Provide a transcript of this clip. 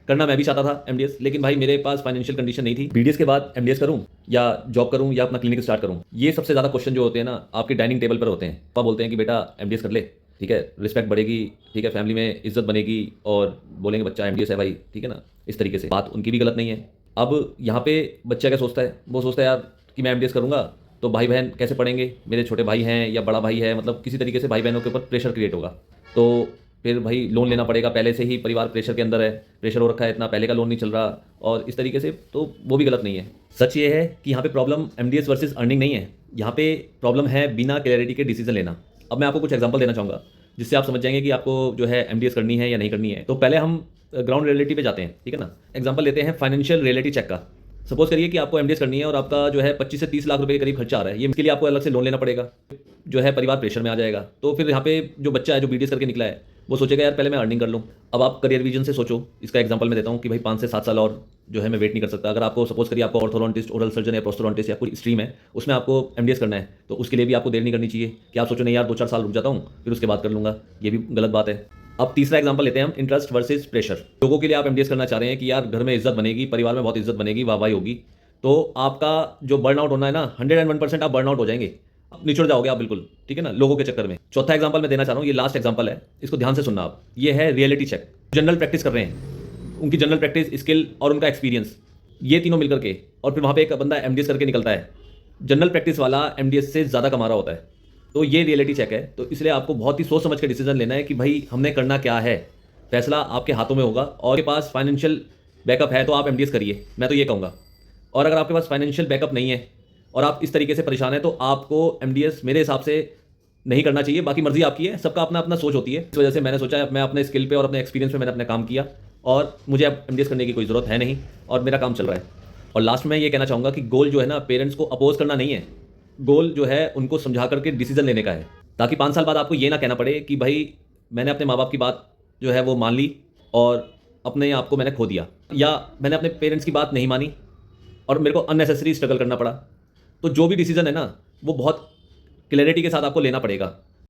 करना मैं भी चाहता था एमडीएस, लेकिन भाई मेरे पास फाइनेंशियल कंडीशन नहीं थी। बीडीएस के बाद एमडीएस करूं या जॉब करूं या अपना क्लिनिक स्टार्ट करूं, ये सबसे ज़्यादा क्वेश्चन जो होते हैं ना आपके डाइनिंग टेबल पर होते हैं। पापा बोलते हैं कि बेटा एमडीएस कर ले, ठीक है, रिस्पेक्ट बढ़ेगी, ठीक है, फैमिली में इज्जत बनेगी, और बोलेंगे बच्चा एमडीएस है भाई, ठीक है ना, इस तरीके से। बात उनकी भी गलत नहीं है। अब यहाँ पे बच्चा क्या सोचता है, वो सोचता है यार कि मैं एमडीएस करूंगा तो भाई बहन कैसे पढ़ेंगे, मेरे छोटे भाई हैं या बड़ा भाई है, मतलब किसी तरीके से भाई बहनों के ऊपर प्रेशर क्रिएट होगा, तो फिर भाई लोन लेना पड़ेगा, पहले से ही परिवार प्रेशर के अंदर है, प्रेशर हो रखा है इतना, पहले का लोन नहीं चल रहा, और इस तरीके से, तो वो भी गलत नहीं है। सच ये है कि यहाँ पे प्रॉब्लम एमडीएस वर्सेस अर्निंग नहीं है, यहाँ पे प्रॉब्लम है बिना क्लैरिटी के डिसीजन लेना। अब मैं आपको कुछ एग्जांपल देना चाहूँगा जिससे आप समझ जाएंगे कि आपको जो है एमडीएस करनी है या नहीं करनी है। तो पहले हम ग्राउंड रियलिटी पे जाते हैं, ठीक है ना। एग्जांपल लेते हैं फाइनेंशियल रियलिटी चेक का। सपोज करिए कि आपको एमडीएस करनी है और आपका जो है 25 से 30 लाख रुपए के करीब खर्चा आ रहा है, ये इसके लिए आपको अलग से लोन लेना पड़ेगा, जो है परिवार प्रेशर में आ जाएगा। तो फिर यहाँ पे जो बच्चा है जो बीडीएस करके निकला है वो सोचेगा यार पहले मैं अर्निंग कर लूँ। अब आप करियर विजन से सोचो, इसका एग्जांपल मैं देता हूँ कि भाई 5 से 7 साल और जो है मैं वेट नहीं कर सकता। अगर आपको सपोज करिए आपको ऑर्थोडोंटिस्ट, ओरल सर्जन या प्रोस्टोडोंटिस्ट या कोई स्ट्रीम है उसमें आपको एमडीएस करना है, तो उसके लिए भी आपको देर नहीं करनी चाहिए कि आप सोचो नहीं यार 2-4 साल रुक जाता हूँ फिर उसके बाद कर लूँगा, ये भी गलत बात है। अब तीसरा एग्जांपल लेते हैं हम, इंटरेस्ट वर्सेस प्रेशर। लोगों के लिए आप एमडीएस करना चाह रहे हैं कि यार घर में इज्जत बनेगी, परिवार में बहुत इज्जत बनेगी, वाहवाही होगी, तो आपका जो बर्नआउट होना है ना 101% आप बर्नआउट हो जाएंगे, निचुड़ जाओगे आप बिल्कुल, ठीक है ना, लोगों के चक्कर में। चौथा एग्जांपल मैं देना चाह रहा हूँ, ये लास्ट एग्जांपल है, इसको ध्यान से सुनना आप। ये है रियलिटी चेक। जनरल प्रैक्टिस कर रहे हैं, उनकी जनरल प्रैक्टिस, स्किल और उनका एक्सपीरियंस, ये तीनों मिलकर के, और फिर वहाँ पे एक बंदा एमडीएस करके निकलता है। जनरल प्रैक्टिस वाला एमडीएस से ज़्यादा कमा रहा होता है, तो ये रियलिटी चेक है। तो इसलिए आपको बहुत ही सोच समझ के डिसीजन लेना है कि भाई हमने करना क्या है। फैसला आपके हाथों में होगा, और आपके पास फाइनेंशियल बैकअप है तो आप एमडीएस करिए, मैं तो ये कहूँगा। और अगर आपके पास फाइनेंशियल बैकअप नहीं है और आप इस तरीके से परेशान हैं तो आपको एमडीएस मेरे हिसाब से नहीं करना चाहिए। बाकी मर्जी आपकी है, सबका अपना अपना सोच होती है। इस वजह से मैंने सोचा मैं अपने स्किल पे और अपने एक्सपीरियंस पे मैंने अपना काम किया, और मुझे अब एमडीएस करने की कोई ज़रूरत है नहीं, और मेरा काम चल रहा है। और लास्ट में ये कहना चाहूँगा कि गोल जो है ना पेरेंट्स को अपोज करना नहीं है, गोल जो है उनको समझा करके डिसीजन लेने का है, ताकि 5 साल बाद आपको ये ना कहना पड़े कि भाई मैंने अपने माँ बाप की बात जो है वो मान ली और अपने आप को मैंने खो दिया, या मैंने अपने पेरेंट्स की बात नहीं मानी और मेरे को अननेसेसरी स्ट्रगल करना पड़ा। तो जो भी डिसीजन है ना वो बहुत क्लैरिटी के साथ आपको लेना पड़ेगा।